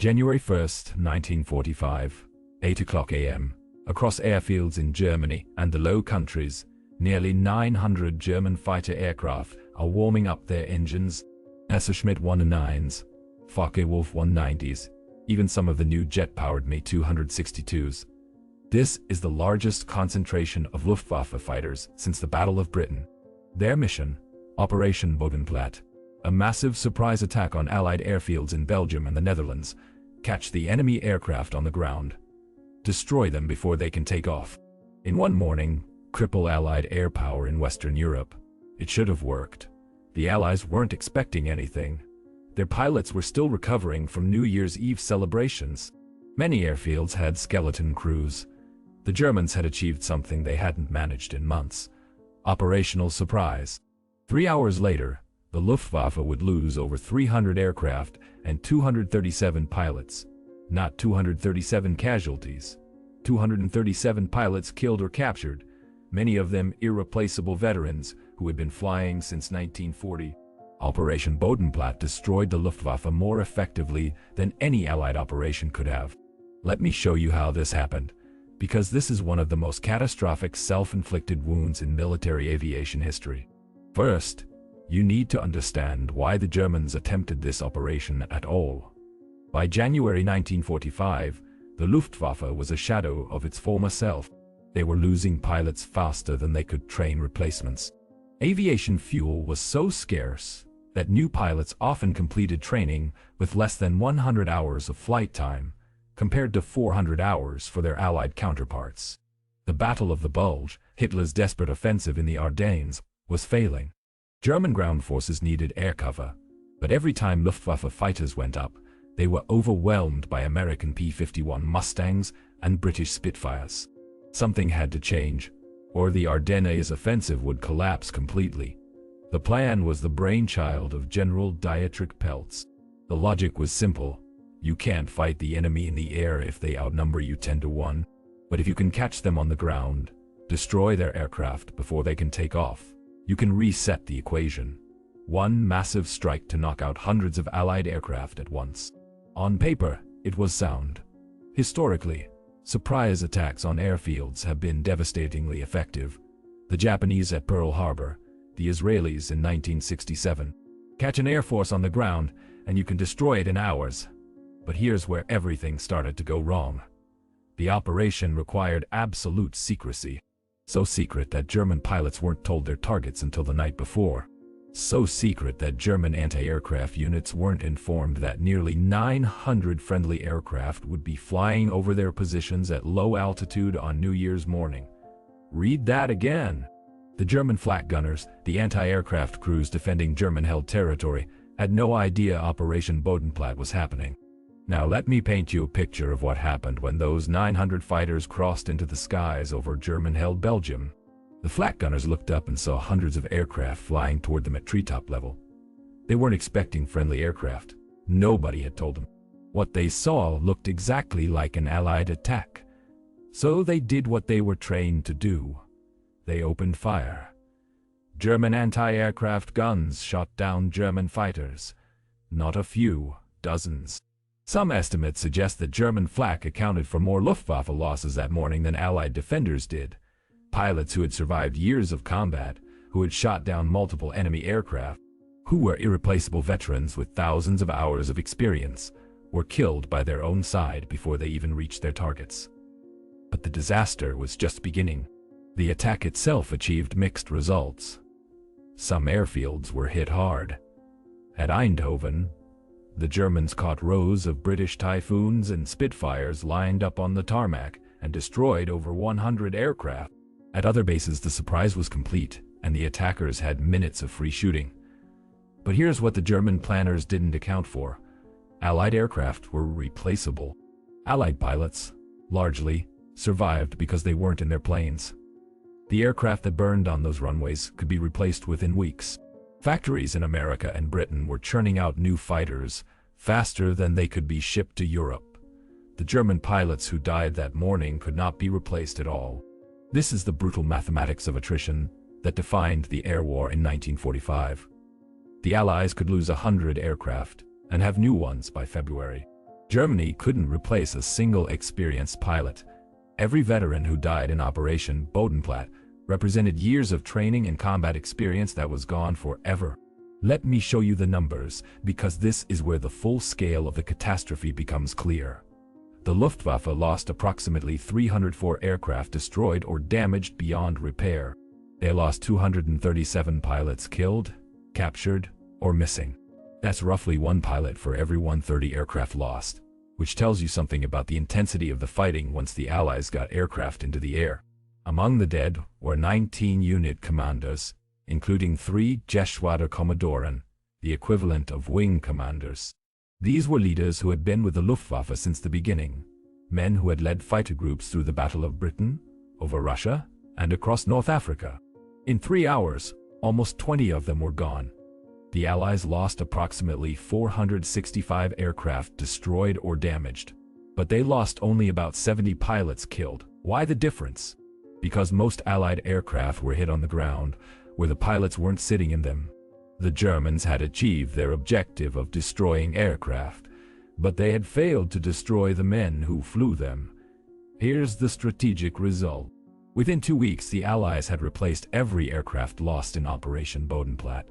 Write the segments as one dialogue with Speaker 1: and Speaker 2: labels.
Speaker 1: January 1st, 1945, 8 o'clock a.m. Across airfields in Germany and the Low Countries, nearly 900 German fighter aircraft are warming up their engines. Messerschmitt 109s, Focke-Wulf 190s, even some of the new jet-powered Me-262s. This is the largest concentration of Luftwaffe fighters since the Battle of Britain. Their mission, Operation Bodenplatte, a massive surprise attack on Allied airfields in Belgium and the Netherlands, catch the enemy aircraft on the ground, destroy them before they can take off. In one morning, cripple Allied air power in Western Europe. It should have worked. The Allies weren't expecting anything. Their pilots were still recovering from New Year's Eve celebrations. Many airfields had skeleton crews. The Germans had achieved something they hadn't managed in months. Operational surprise. 3 hours later, the Luftwaffe would lose over 300 aircraft and 237 pilots. Not 237 casualties. 237 pilots killed or captured, many of them irreplaceable veterans who had been flying since 1940. Operation Bodenplatte destroyed the Luftwaffe more effectively than any Allied operation could have. Let me show you how this happened, because this is one of the most catastrophic self-inflicted wounds in military aviation history. First, you need to understand why the Germans attempted this operation at all. By January 1945, the Luftwaffe was a shadow of its former self. They were losing pilots faster than they could train replacements. Aviation fuel was so scarce that new pilots often completed training with less than 100 hours of flight time, compared to 400 hours for their Allied counterparts. The Battle of the Bulge, Hitler's desperate offensive in the Ardennes, was failing. German ground forces needed air cover, but every time Luftwaffe fighters went up, they were overwhelmed by American P-51 Mustangs and British Spitfires. Something had to change, or the Ardennes offensive would collapse completely. The plan was the brainchild of General Dietrich Peltz. The logic was simple. You can't fight the enemy in the air if they outnumber you 10-1, but if you can catch them on the ground, destroy their aircraft before they can take off, you can reset the equation. One massive strike to knock out hundreds of Allied aircraft at once. On paper, it was sound. Historically, surprise attacks on airfields have been devastatingly effective. The Japanese at Pearl Harbor, the Israelis in 1967. Catch an air force on the ground, and you can destroy it in hours. But here's where everything started to go wrong. The operation required absolute secrecy. So secret that German pilots weren't told their targets until the night before. So secret that German anti-aircraft units weren't informed that nearly 900 friendly aircraft would be flying over their positions at low altitude on New Year's morning. Read that again. The German flak gunners, the anti-aircraft crews defending German-held territory, had no idea Operation Bodenplatte was happening. Now let me paint you a picture of what happened when those 900 fighters crossed into the skies over German-held Belgium. The flak gunners looked up and saw hundreds of aircraft flying toward them at treetop level. They weren't expecting friendly aircraft. Nobody had told them. What they saw looked exactly like an Allied attack. So they did what they were trained to do. They opened fire. German anti-aircraft guns shot down German fighters. Not a few, dozens. Some estimates suggest that German flak accounted for more Luftwaffe losses that morning than Allied defenders did. Pilots who had survived years of combat, who had shot down multiple enemy aircraft, who were irreplaceable veterans with thousands of hours of experience, were killed by their own side before they even reached their targets. But the disaster was just beginning. The attack itself achieved mixed results. Some airfields were hit hard. At Eindhoven, the Germans caught rows of British Typhoons and Spitfires lined up on the tarmac and destroyed over 100 aircraft. At other bases, the surprise was complete, and the attackers had minutes of free shooting. But here's what the German planners didn't account for. Allied aircraft were replaceable. Allied pilots, largely, survived because they weren't in their planes. The aircraft that burned on those runways could be replaced within weeks. Factories in America and Britain were churning out new fighters faster than they could be shipped to Europe. The German pilots who died that morning could not be replaced at all. This is the brutal mathematics of attrition that defined the air war in 1945. The Allies could lose 100 aircraft and have new ones by February. Germany couldn't replace a single experienced pilot. Every veteran who died in Operation Bodenplatte represented years of training and combat experience that was gone forever. Let me show you the numbers, because this is where the full scale of the catastrophe becomes clear. The Luftwaffe lost approximately 304 aircraft destroyed or damaged beyond repair. They lost 237 pilots killed, captured, or missing. That's roughly one pilot for every 130 aircraft lost, which tells you something about the intensity of the fighting once the Allies got aircraft into the air. Among the dead were 19 unit commanders, including 3 Geschwaderkommandoren, the equivalent of wing commanders. These were leaders who had been with the Luftwaffe since the beginning, men who had led fighter groups through the Battle of Britain, over Russia, and across North Africa. In 3 hours, almost 20 of them were gone. The Allies lost approximately 465 aircraft destroyed or damaged, but they lost only about 70 pilots killed. Why the difference? Because most Allied aircraft were hit on the ground, where the pilots weren't sitting in them. The Germans had achieved their objective of destroying aircraft, but they had failed to destroy the men who flew them. Here's the strategic result. Within 2 weeks, the Allies had replaced every aircraft lost in Operation Bodenplatte.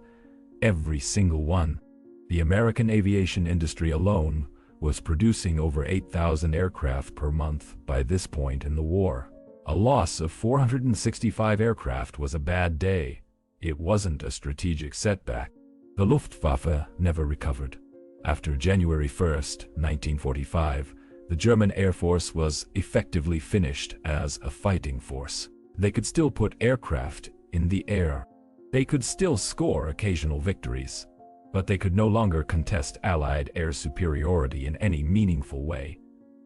Speaker 1: Every single one. The American aviation industry alone was producing over 8,000 aircraft per month by this point in the war. A loss of 465 aircraft was a bad day. It wasn't a strategic setback. The Luftwaffe never recovered. After January 1st, 1945, the German Air Force was effectively finished as a fighting force. They could still put aircraft in the air. They could still score occasional victories, but they could no longer contest Allied air superiority in any meaningful way.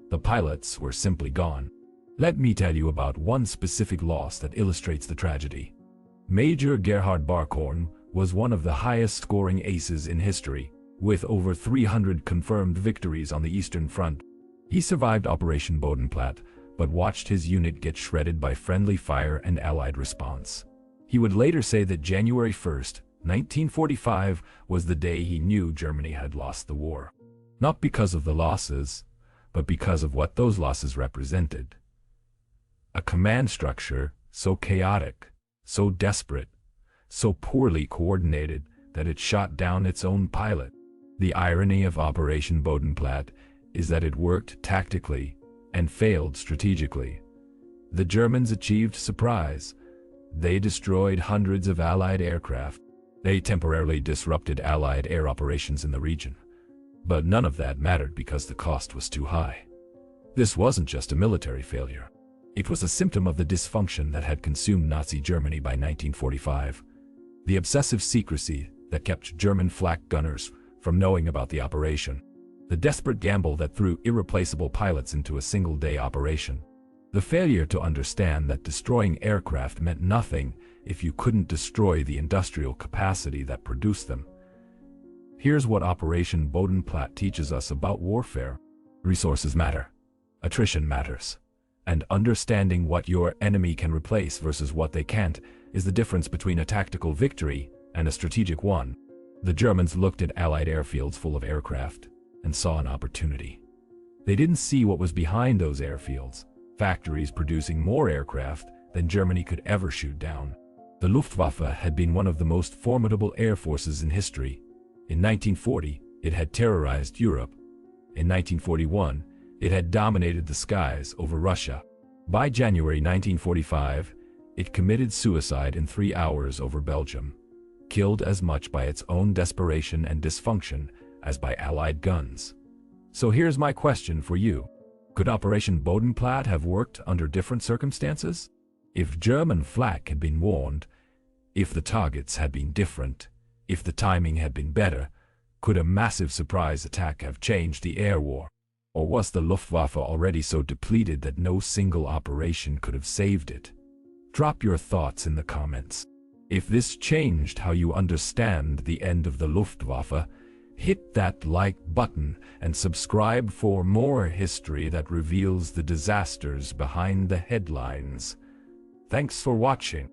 Speaker 1: The pilots were simply gone. Let me tell you about one specific loss that illustrates the tragedy. Major Gerhard Barkhorn was one of the highest-scoring aces in history, with over 300 confirmed victories on the Eastern Front. He survived Operation Bodenplatte, but watched his unit get shredded by friendly fire and Allied response. He would later say that January 1st, 1945 was the day he knew Germany had lost the war. Not because of the losses, but because of what those losses represented. A command structure so chaotic, so desperate, so poorly coordinated that it shot down its own pilot. The irony of Operation Bodenplatte is that it worked tactically and failed strategically. The Germans achieved surprise. They destroyed hundreds of Allied aircraft. They temporarily disrupted Allied air operations in the region. But none of that mattered because the cost was too high. This wasn't just a military failure. It was a symptom of the dysfunction that had consumed Nazi Germany by 1945. The obsessive secrecy that kept German flak gunners from knowing about the operation. The desperate gamble that threw irreplaceable pilots into a single-day operation. The failure to understand that destroying aircraft meant nothing if you couldn't destroy the industrial capacity that produced them. Here's what Operation Bodenplatte teaches us about warfare. Resources matter. Attrition matters. And understanding what your enemy can replace versus what they can't is the difference between a tactical victory and a strategic one. The Germans looked at Allied airfields full of aircraft and saw an opportunity. They didn't see what was behind those airfields. Factories producing more aircraft than Germany could ever shoot down. The Luftwaffe had been one of the most formidable air forces in history. In 1940, it had terrorized Europe. In 1941, it had dominated the skies over Russia. By January 1945, it committed suicide in 3 hours over Belgium, killed as much by its own desperation and dysfunction as by Allied guns. So here's my question for you. Could Operation Bodenplatte have worked under different circumstances? If German flak had been warned, if the targets had been different, if the timing had been better, could a massive surprise attack have changed the air war? Or was the Luftwaffe already so depleted that no single operation could have saved it? Drop your thoughts in the comments. If this changed how you understand the end of the Luftwaffe, hit that like button and subscribe for more history that reveals the disasters behind the headlines. Thanks for watching.